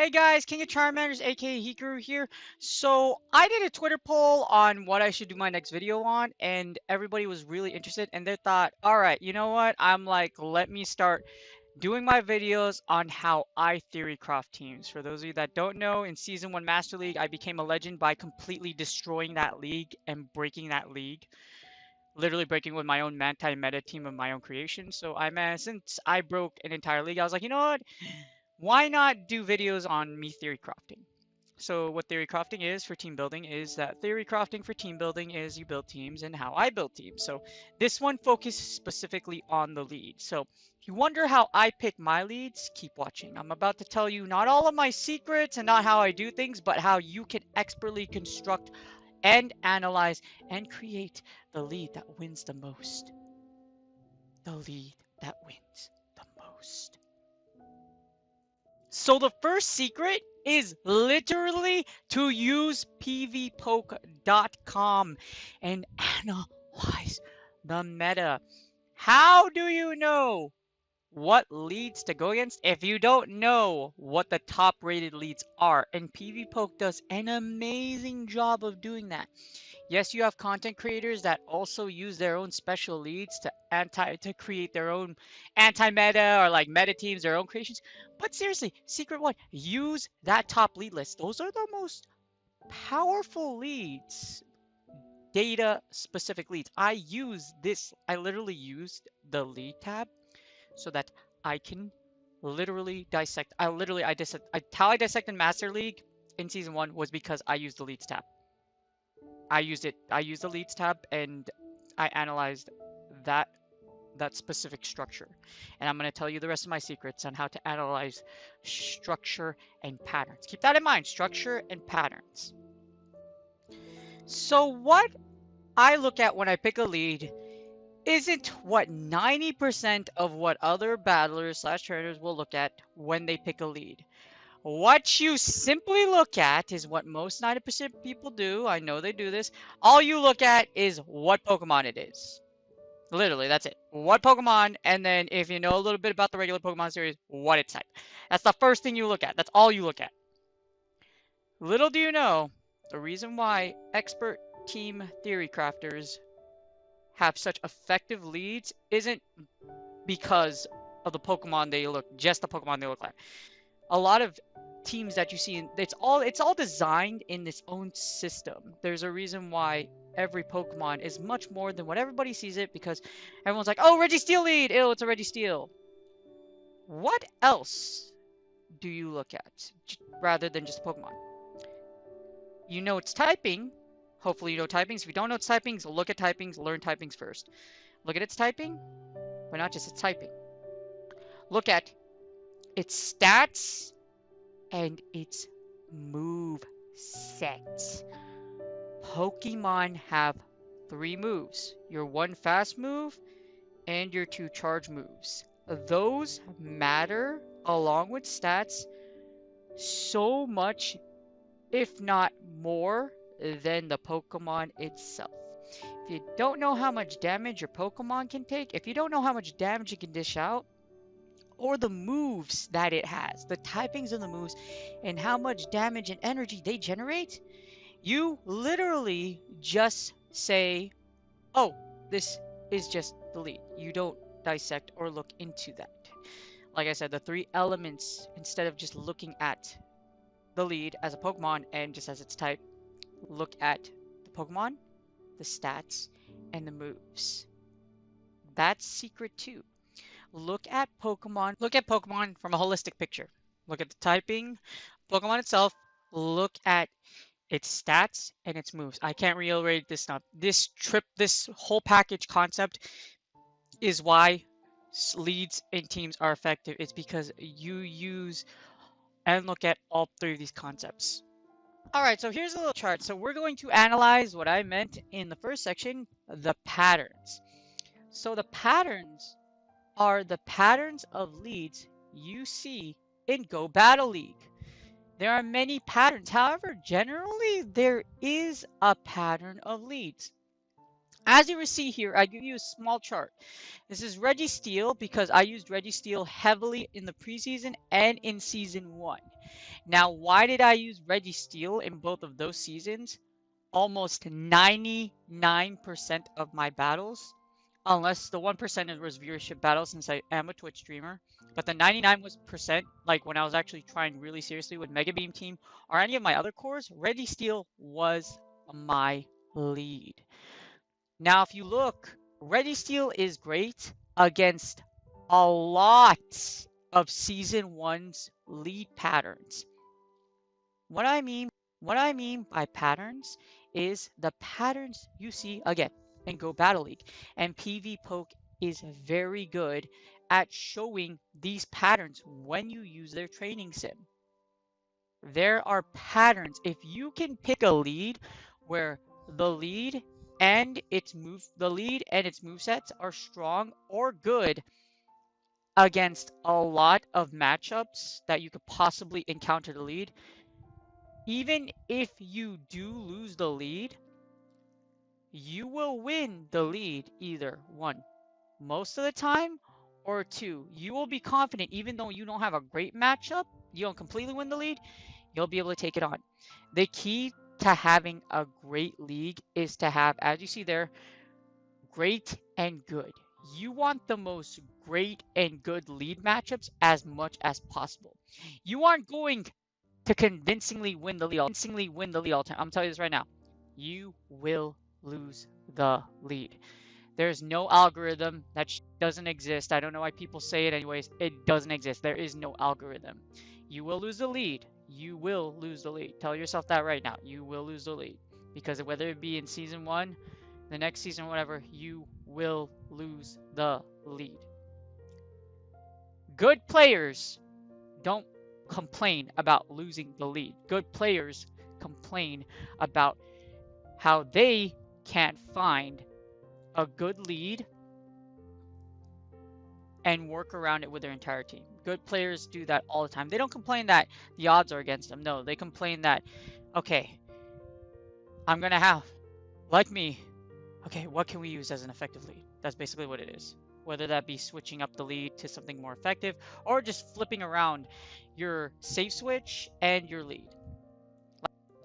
Hey guys, King of Charmanders, aka Hikaru here. So I did a Twitter poll on what I should do my next video on, and everybody was really interested, and they thought, alright, you know what? I'm like, let me start doing my videos on how I theorycraft teams. For those of you that don't know, in Season 1 Master League, I became a legend by completely destroying that league and breaking that league. Literally breaking with my own anti-meta team of my own creation. So since I broke an entire league, I was like, you know what? Why not do videos on me theory crafting? So what theory crafting is for team building is that theory crafting for team building is you build teams and how I build teams. So this one focuses specifically on the lead. So if you wonder how I pick my leads, keep watching. I'm about to tell you not all of my secrets and not how I do things, but how you can expertly construct and analyze and create the lead that wins the most. The lead that wins the most. So the first secret is literally to use pvpoke.com and analyze the meta. How do you know what leads to go against if you don't know what the top rated leads are? And pvpoke does an amazing job of doing that. Yes, you have content creators that also use their own special leads to create their own anti-meta or like meta teams, their own creations. But seriously, secret one, use that top lead list. Those are the most powerful leads, data specific leads. I literally used the lead tab so that I can literally dissect. How I dissected Master League in Season 1 was because I used the leads tab. I used the leads tab and I analyzed that specific structure. And I'm going to tell you the rest of my secrets on how to analyze structure and patterns. Keep that in mind, structure and patterns. So what I look at when I pick a lead isn't what 90% of what other battlers / trainers will look at when they pick a lead. What you simply look at is what most 90% people do. I know they do this. All you look at is what Pokemon it is. Literally, that's it. What Pokemon, and then if you know a little bit about the regular Pokemon series, what its type. That's the first thing you look at. That's all you look at. Little do you know, the reason why expert team theory crafters have such effective leads isn't because of the Pokemon they look, just the Pokemon they look like. A lot of teams that you see, it's all designed in its own system. There's a reason why every Pokemon is much more than what everybody sees it, because everyone's like, oh, Registeel lead, ew, it's a Registeel. What else do you look at rather than just Pokemon? You know its typing. Hopefully you know typings. If you don't know its typings, look at typings, learn typings first. Look at its typing, but not just its typing. Look at its stats and its move set. Pokemon have 3 moves. Your 1 fast move and your 2 charge moves. Those matter along with stats so much, if not more, than the Pokemon itself. If you don't know how much damage your Pokemon can take, if you don't know how much damage it can dish out, or the moves that it has, the typings of the moves, and how much damage and energy they generate, you literally just say, oh, this is just the lead. You don't dissect or look into that. Like I said, the 3 elements, instead of just looking at the lead as a Pokemon and just as its type, look at the Pokemon, the stats, and the moves. That's secret 2. Look at Pokemon from a holistic picture. Look at the typing, Pokemon itself, look at its stats and its moves. I can't reiterate this enough. This whole package concept is why leads and teams are effective. It's because you use and look at all 3 of these concepts. Alright, so here's a little chart. So we're going to analyze what I meant in the first section, the patterns. So the patterns are the patterns of leads you see in Go Battle League. There are many patterns. However, generally there is a pattern of leads. As you will see here, I give you a small chart. This is Registeel because I used Registeel heavily in the preseason and in season 1. Now, why did I use Registeel in both of those seasons? Almost 99% of my battles, unless the 1% was viewership battles since I am a Twitch streamer, but the 99%, like when I was actually trying really seriously with Getbeamed team or any of my other cores, Registeel was my lead. Now, if you look, Registeel is great against a lot of Season 1's lead patterns. What I mean by patterns is the patterns you see, again, in Go Battle League. And PvPoke is very good at showing these patterns when you use their training sim. There are patterns. If you can pick a lead where the lead and its movesets are strong or good against a lot of matchups that you could possibly encounter the lead, even if you do lose the lead, you will win the lead either 1, most of the time, or 2. You will be confident even though you don't have a great matchup, you don't completely win the lead, you'll be able to take it on. The key to having a great league is to have, as you see there, great and good. You want the most great and good lead matchups as much as possible. You aren't going to convincingly win the lead all the time. I'm telling you this right now. You will lose the lead. There's no algorithm. That doesn't exist. I don't know why people say it anyways. It doesn't exist. There is no algorithm. You will lose the lead. You will lose the lead. Tell yourself that right now. You will lose the lead. Because whether it be in season 1, the next season, whatever, you will lose the lead. Good players don't complain about losing the lead. Good players complain about how they can't find a good lead and work around it with their entire team. Good players do that all the time. They don't complain that the odds are against them. No, they complain that, okay, I'm going to have, like me, okay, what can we use as an effective lead? That's basically what it is. Whether that be switching up the lead to something more effective or just flipping around your safe switch and your lead.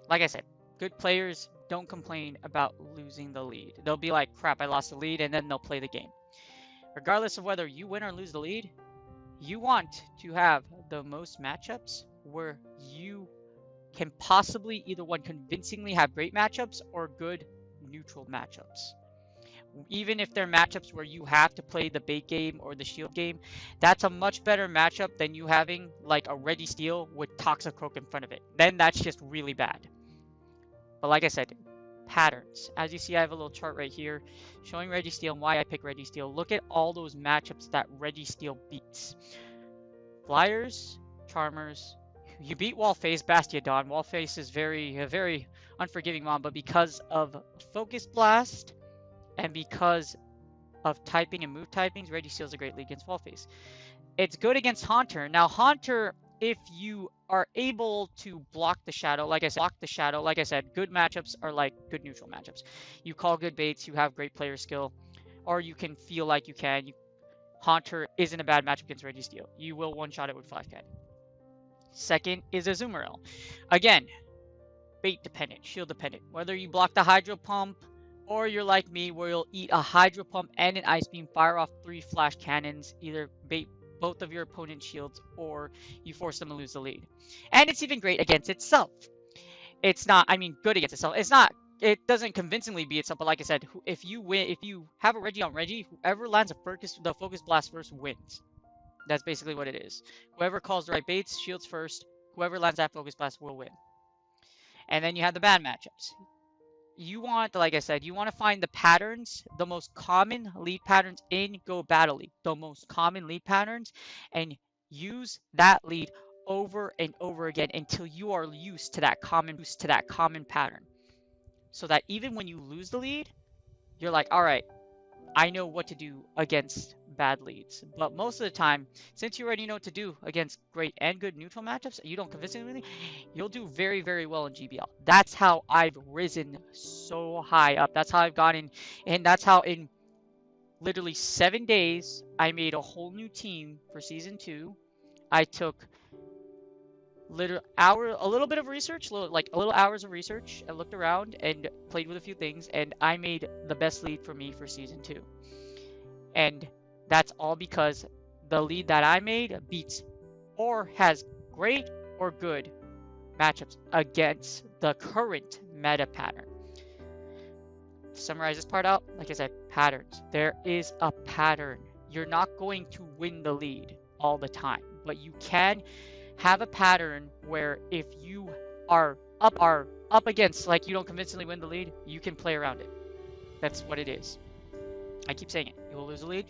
Like I said, good players don't complain about losing the lead. They'll be like, crap, I lost the lead, and then they'll play the game. Regardless of whether you win or lose the lead, you want to have the most matchups where you can possibly either one convincingly have great matchups or good neutral matchups. Even if they're matchups where you have to play the bait game or the shield game, that's a much better matchup than you having like a Registeel with Toxicroak in front of it. Then that's just really bad. But like I said, patterns. As you see, I have a little chart right here showing Registeel and why I pick Registeel. Look at all those matchups that Registeel beats. Flyers, Charmers. You beat Wallface, Bastiodon. Wallface is a very unforgiving mon, but because of Focus Blast and because of typing and move typings, Registeel is a great lead against Wallface. It's good against Haunter. Now, Haunter, if you are able to block the shadow, like I said, good matchups are like good neutral matchups. You call good baits, you have great player skill, or you can feel like you can. Haunter isn't a bad matchup against Registeel. You will one-shot it with 5k. Second is Azumarill. Again, bait dependent, shield dependent. Whether you block the Hydro Pump, or you're like me where you'll eat a Hydro Pump and an Ice Beam, fire off 3 flash cannons, either bait both of your opponent's shields or you force them to lose the lead. And it's even great against itself. It's not, I mean, good against itself. It's not, it doesn't convincingly beat itself, but like I said, if you have a Reggie on Reggie, whoever lands the Focus Blast first wins. That's basically what it is. Whoever calls the right baits, shields first, whoever lands that Focus Blast will win. And then you have the bad matchups. You want, like I said, you want to find the patterns, the most common lead patterns in Go Battle League, the most common lead patterns, and use that lead over and over again until you are used to that common pattern. So that even when you lose the lead, you're like, all right, I know what to do against bad leads. But most of the time, since you already know what to do against great and good neutral matchups, you don't convincingly, you'll do very, very well in GBL. That's how I've risen so high up. That's how I've gotten, and that's how in literally 7 days, I made a whole new team for Season 2. I took a little bit of research, like a little hours of research. I looked around and played with a few things, and I made the best lead for me for Season 2. And that's all because the lead that I made beats or has great or good matchups against the current meta pattern. To summarize this part out, like I said, patterns. There is a pattern. You're not going to win the lead all the time, but you can have a pattern where if you are up against, like, you don't convincingly win the lead, you can play around it. That's what it is. I keep saying it. You will lose the lead,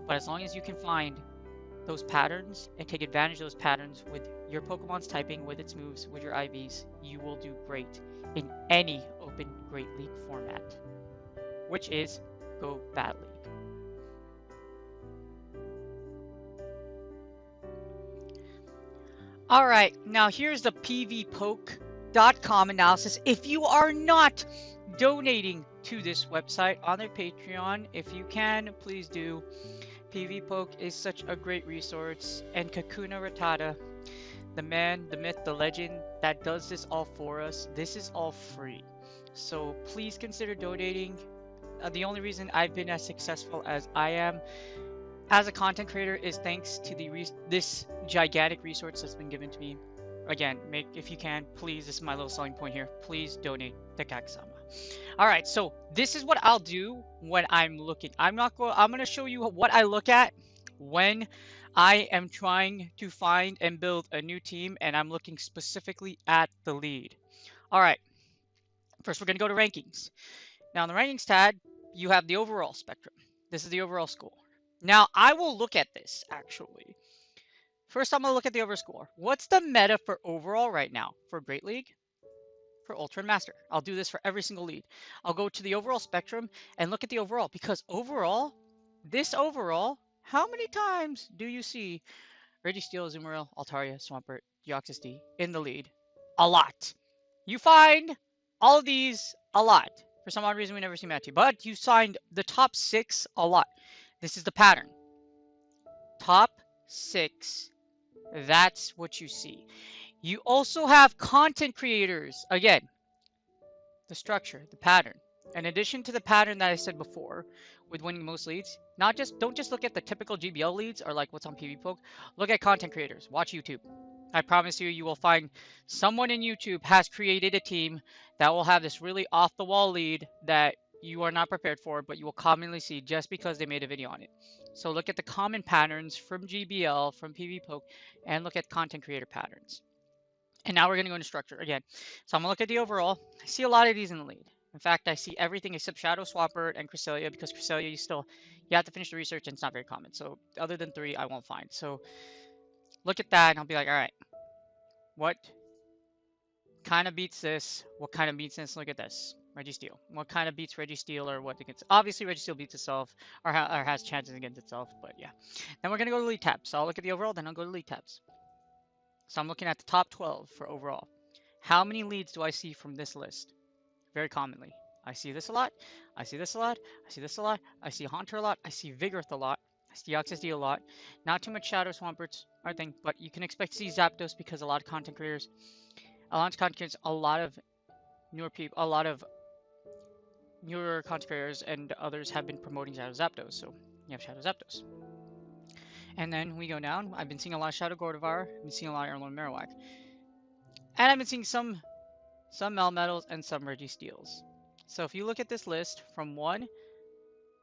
but as long as you can find those patterns and take advantage of those patterns with your Pokemon's typing, with its moves, with your IVs, you will do great in any open Great League format, which is Go Bad League. Alright, now here's the pvpoke.com analysis. If you are not donating to this website on their Patreon, if you can, please do. PvPoke is such a great resource, and Kakuna Ratada, the man, the myth, the legend that does this all for us, this is all free. So please consider donating. The only reason I've been as successful as I am as a content creator is thanks to this gigantic resource that's been given to me. Again, if you can, please, this is my little selling point here, please donate to Kakusama. Alright, so this is what I'll do when I'm looking. I'm going to show you what I look at when I am trying to find and build a new team, and I'm looking specifically at the lead. Alright, first we're going to go to rankings. Now in the rankings tab, you have the overall spectrum. This is the overall score. Now I will look at this actually. First I'm going to look at the overall score. What's the meta for overall right now for Great League? For Ultra and Master. I'll do this for every single lead. I'll go to the overall spectrum and look at the overall, because overall, how many times do you see Registeel, Azumarill, Altaria, Swampert, Deoxys D in the lead? A lot. You find all of these a lot. For some odd reason, we never see Matthew, but you find the top 6 a lot. This is the pattern. Top 6. That's what you see. You also have content creators. Again, the structure, the pattern. In addition to the pattern that I said before with winning most leads, don't just look at the typical GBL leads or like what's on PvPoke. Look at content creators. Watch YouTube. I promise you will find someone in YouTube has created a team that will have this really off-the-wall lead that you are not prepared for, but you will commonly see just because they made a video on it. So look at the common patterns from GBL, from PvPoke, and look at content creator patterns. And now we're going to go into structure again. So I'm going to look at the overall. I see a lot of these in the lead. In fact, I see everything except Shadow, Swampert, and Cresselia, because Cresselia, you have to finish the research and it's not very common. So other than 3, I won't find. So look at that and I'll be like, all right, what kind of beats this? What kind of beats this? Look at this. Registeel. What kind of beats Registeel, or what against? Obviously, Registeel beats itself or has chances against itself, but yeah. Then we're going to go to lead tabs. So I'll look at the overall, then I'll go to lead tabs. So I'm looking at the top 12 for overall. How many leads do I see from this list? Very commonly. I see this a lot. I see this a lot. I see this a lot. I see Haunter a lot. I see Vigoroth a lot. I see Deoxys D a lot. Not too much Shadow, Swamperts or thing, but you can expect to see Zapdos because a lot of content creators, a lot of newer people, a lot of newer content creators and others have been promoting Shadow Zapdos. So you have Shadow Zapdos. And then we go down. I've been seeing a lot of Shadow Gardevoir. I've been seeing a lot of Erlen Marowak. And I've been seeing some Melmetals and some Registeels. So if you look at this list from 1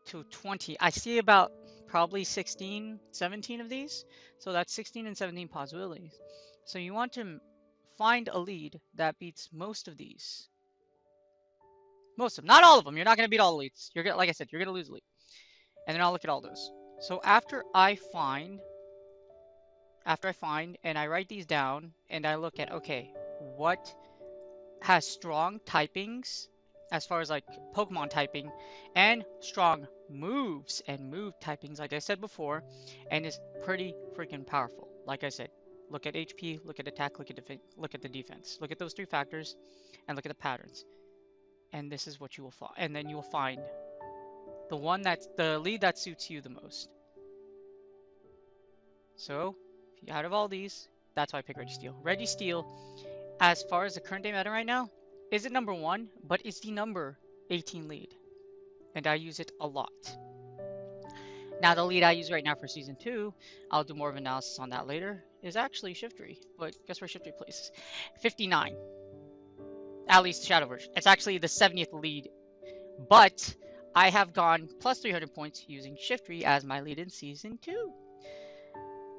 to 20, I see about probably 16, 17 of these. So that's 16 and 17 possibilities. So you want to find a lead that beats most of these. Most of them. Not all of them. You're not going to beat all the leads. Like I said, you're going to lose a lead. And then I'll look at all those. So after I find and I write these down and I look at, okay, what has strong typings as far as like Pokemon typing and strong moves and move typings, like I said before, and is pretty freaking powerful. Like I said, look at HP, look at attack, look at the defense. Look at those three factors and look at the patterns. And this is what you will find. And then you will find the lead that suits you the most. So, out of all these, that's why I pick Registeel. Registeel, as far as the current day meta right now, isn't number 1, but it's the number 18 lead. And I use it a lot. Now, the lead I use right now for Season 2, I'll do more of an analysis on that later, is actually Shiftry. But guess where Shiftry places? 59. At least the Shadow version. It's actually the 70th lead. But I have gone plus 300 points using Shiftry as my lead in Season 2.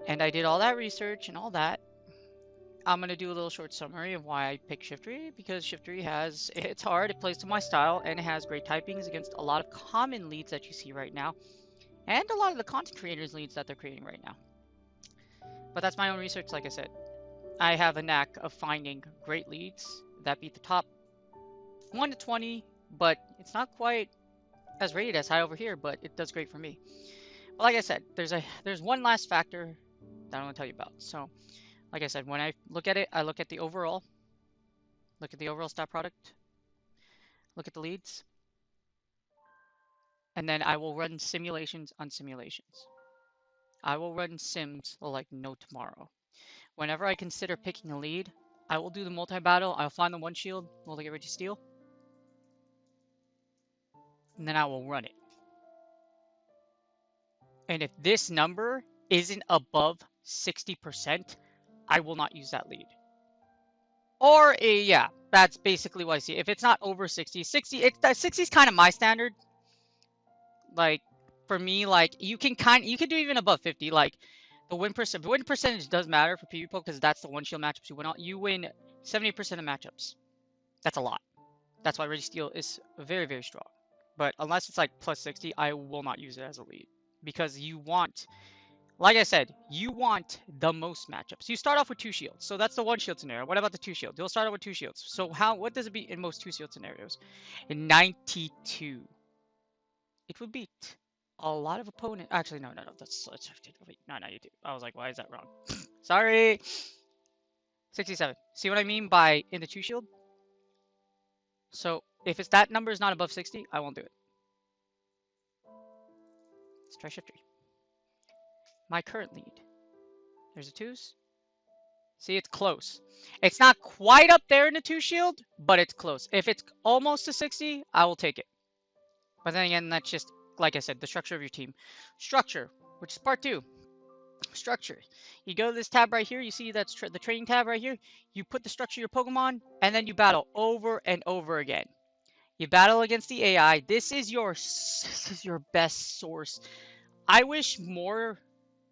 And I did all that research and all that. I'm going to do a little short summary of why I picked Shiftry, because Shiftry it's hard, it plays to my style, and it has great typings against a lot of common leads that you see right now, and a lot of the content creators' leads that they're creating right now. But that's my own research, like I said. I have a knack of finding great leads that beat the top 1 to 20, but it's not quite as rated as high over here, but it does great for me. But like I said, there's one last factor that I want to tell you about. So, like I said, when I look at it, I look at the overall stat product, look at the leads, and then I will run simulations on simulations. I will run sims like no tomorrow. Whenever I consider picking a lead, I will do the multi-battle, I'll find the one shield, we'll get Registeel, and then I will run it. And if this number isn't above 60%, I will not use that lead. Or, yeah, that's basically what I see. If it's not over 60 is kind of my standard. Like, for me, like, you can do even above 50. Like, the win percentage does matter for PvP because that's the one shield matchups you win on. You win 70% of matchups. That's a lot. That's why Registeel is very, very strong. But unless it's like plus 60, I will not use it as a lead. Because you want, like I said, you want the most matchups. You start off with 2 shields. So that's the 1 shield scenario. What about the 2 shields? You'll start out with 2 shields. So what does it beat in most 2 shield scenarios? In 92. It would beat a lot of opponents. Actually, no. That's no, you do. I was like, why is that wrong? Sorry. 67. See what I mean by in the 2 shield? So if that number is not above 60, I won't do it. Let's try Shiftry. My current lead. There's the 2s. See, it's close. It's not quite up there in the 2 shield, but it's close. If it's almost to 60, I will take it. But then again, that's just, like I said, the structure of your team. Structure, which is part 2. Structure. You go to this tab right here. You see that's the training tab right here. You put the structure of your Pokemon, and then you battle over and over again. You battle against the AI. This is your best source. I wish more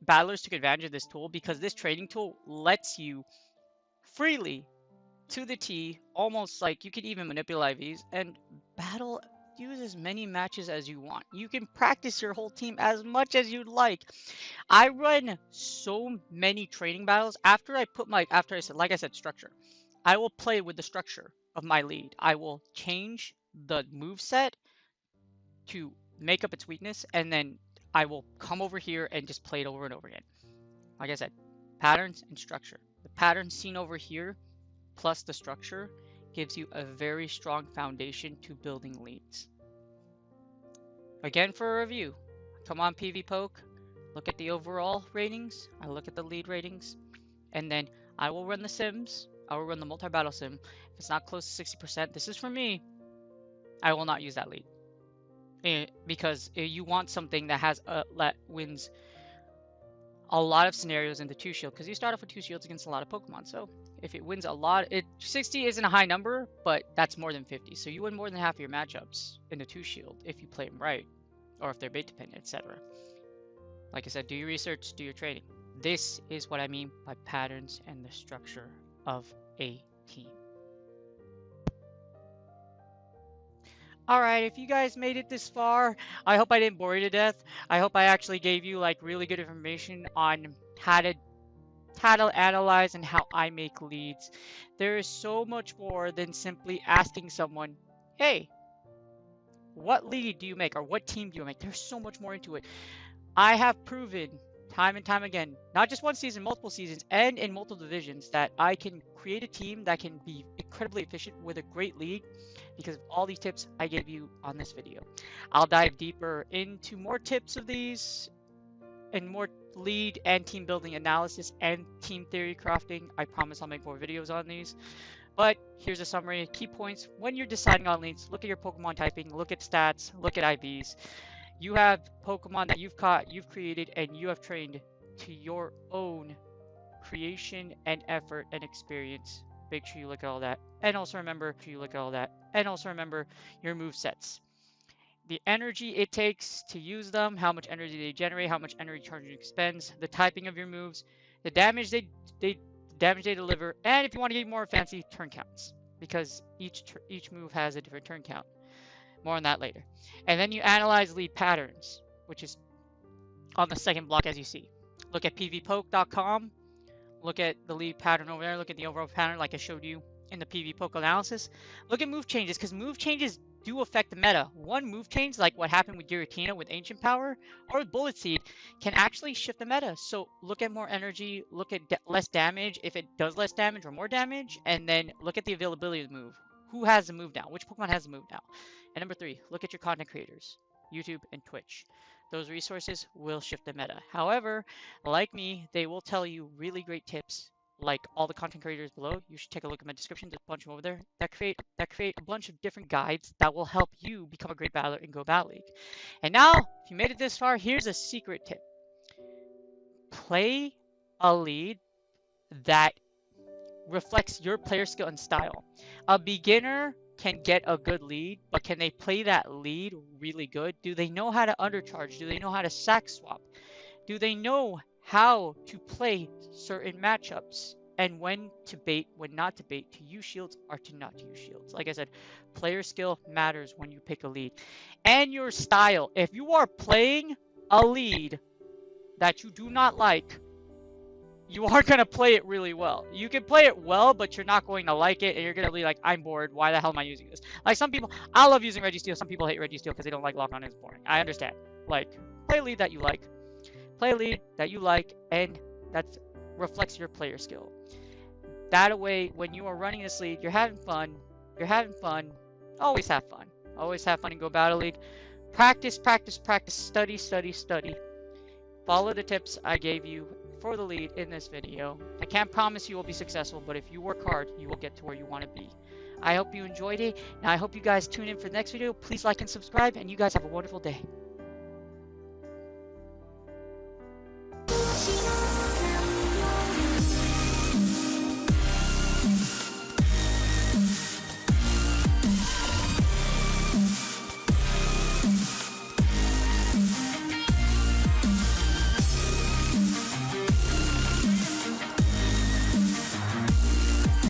battlers took advantage of this tool, because this trading tool lets you freely, to the T, almost like you could even manipulate these and battle, use as many matches as you want. You can practice your whole team as much as you'd like. I run so many training battles after I said, like I said, structure. I will play with the structure of my lead. I will change the move set to make up its weakness, and then I will come over here and just play it over and over again. Like I said, patterns and structure. The pattern seen over here plus the structure gives you a very strong foundation to building leads. Again, for a review, come on PvPoke, look at the overall ratings, I look at the lead ratings, and then I will run the sims. I will run the multi-battle sim. If it's not close to 60%, this is for me, I will not use that lead. Because you want something that wins a lot of scenarios in the 2 shield, because you start off with 2 shields against a lot of Pokemon. So if it wins a lot, 60 isn't a high number, but that's more than 50. So you win more than half of your matchups in the 2 shield if you play them right, or if they're bait dependent, etc. Like I said, do your research, do your trading. This is what I mean by patterns and the structure of a team. Alright, if you guys made it this far, I hope I didn't bore you to death. I hope I actually gave you like really good information on how to analyze and how I make leads. There is so much more than simply asking someone, hey, What lead do you make, or what team do you make? There's so much more into it. I have proven time and time again, not just one season, multiple seasons, and in multiple divisions, that I can create a team that can be incredibly efficient with a great lead because of all these tips I gave you on this video. I'll dive deeper into more tips of these and more lead and team building analysis and team theory crafting. I promise I'll make more videos on these. But here's a summary. Key points when you're deciding on leads: look at your Pokemon typing, look at stats, look at IVs. You have Pokemon that you've caught, you've created, and you have trained to your own creation and effort and experience. Make sure you look at all that. And also remember your move sets. The energy it takes to use them, how much energy they generate, how much energy charging expends, the typing of your moves, the damage they deliver, and if you want to get more fancy, turn counts, because each move has a different turn count. More on that later. And then you analyze lead patterns, which is on the second block as you see. Look at pvpoke.com. Look at the lead pattern over there. Look at the overall pattern like I showed you in the Pupoke analysis. Look at move changes, because move changes do affect the meta. One move change, like what happened with Giratina with Ancient Power or with Bullet Seed, can actually shift the meta. So look at more energy, look at less damage if it does less damage or more damage, and then look at the availability of the move. Who has the move now? Which Pokemon has the move now? And number 3, look at your content creators, YouTube and Twitch. Those resources will shift the meta. However, like me, they will tell you really great tips, like all the content creators below. You should take a look at my description. There's a bunch of them over there that create a bunch of different guides that will help you become a great battler in Go Battle League. And now, if you made it this far, here's a secret tip. Play a lead that reflects your player skill and style. A beginner can get a good lead, but can they play that lead really good? Do they know how to undercharge? Do they know how to sack swap? Do they know how to play certain matchups and when to bait, when not to bait, to use shields or to not use shields? Like I said, player skill matters when you pick a lead. And your style. If you are playing a lead that you do not like, you aren't going to play it really well. You can play it well, but you're not going to like it, and you're going to be like, I'm bored. Why the hell am I using this? Like some people, I love using Registeel. Some people hate Registeel because they don't like Lock On and it's boring. I understand. Like, play a lead that you like. Play a lead that you like, and that reflects your player skill. That way, when you are running this league, you're having fun. You're having fun. Always have fun. Always have fun in Go Battle League. Practice, practice, practice. Study, study, study. Follow the tips I gave you for the lead in this video. I can't promise you will be successful, but if you work hard, you will get to where you want to be. I hope you enjoyed it, and I hope you guys tune in for the next video. Please like and subscribe, and you guys have a wonderful day.